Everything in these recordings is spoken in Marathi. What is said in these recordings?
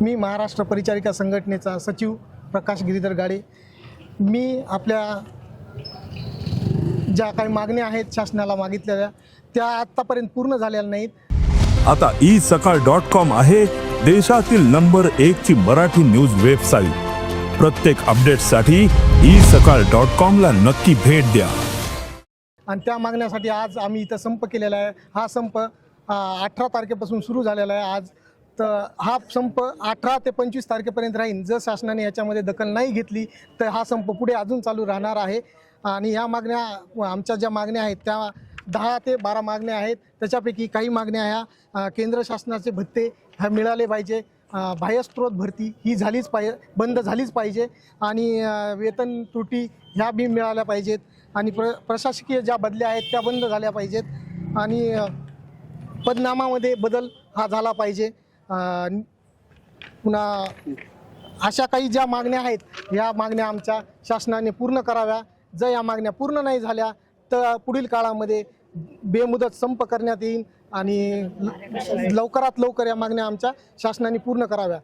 मी महाराष्ट्र परिचारिका संघटनेचा सचिव प्रकाश गिरीधर गाडे। मी आपल्या ज्या काही मागण्या आहेत शासनाला मागितलेल्या त्या आतापर्यंत पूर्ण झालेल्या नाहीत। आता isakal.com आहे देशातील नंबर 1 ची मराठी न्यूज वेबसाईट। प्रत्येक अपडेटसाठी isakal.com ला नक्की भेट द्या। आणि त्या मागण्यासाठी आज आम्ही इथं संप केलेला आहे। हा संप 18 तारखेपासून सुरू झालेला आहे। आज तर हा संप 18 ते 25 तारखेपर्यंत राहील। जर शासनाने याच्यामध्ये दखल नाही घेतली तर हा संप पुढे अजून चालू राहणार आहे। आणि ह्या मागण्या आमच्या ज्या मागण्या आहेत त्या 10 ते 12 मागण्या आहेत। त्याच्यापैकी काही मागण्या ह्या केंद्र शासनाचे भत्ते ह्या मिळाले पाहिजे, बाह्यस्त्रोत भरती ही झालीच पाहिजे, बंद झालीच पाहिजे, आणि वेतन त्रुटी ह्या बी मिळाल्या पाहिजेत, आणि प्रशासकीय ज्या बदल्या आहेत त्या बंद झाल्या पाहिजेत, आणि पदनामामध्ये बदल हा झाला पाहिजे। पुन्हा अशा काही ज्या मागण्या आहेत या मागण्या आमच्या शासनाने पूर्ण कराव्या। जर या मागण्या पूर्ण नाही झाल्या तर पुढील काळामध्ये बेमुदत संप करण्यात येईल, आणि लवकरात लवकर या मागण्या आमच्या शासनाने पूर्ण कराव्या।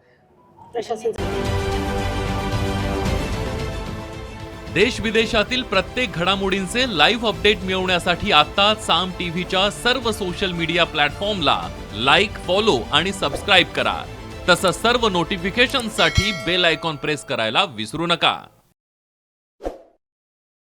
देश विदेशातील प्रत्येक घडामोडींचे लाईव्ह अपडेट मिळवण्यासाठी आता साम टीव्हीच्या सर्व सोशल मीडिया प्लॅटफॉर्मला लाईक, फॉलो आणि सबस्क्राईब करा। तसंच सर्व नोटिफिकेशनसाठी बेल आयकॉन प्रेस करायला विसरू नका।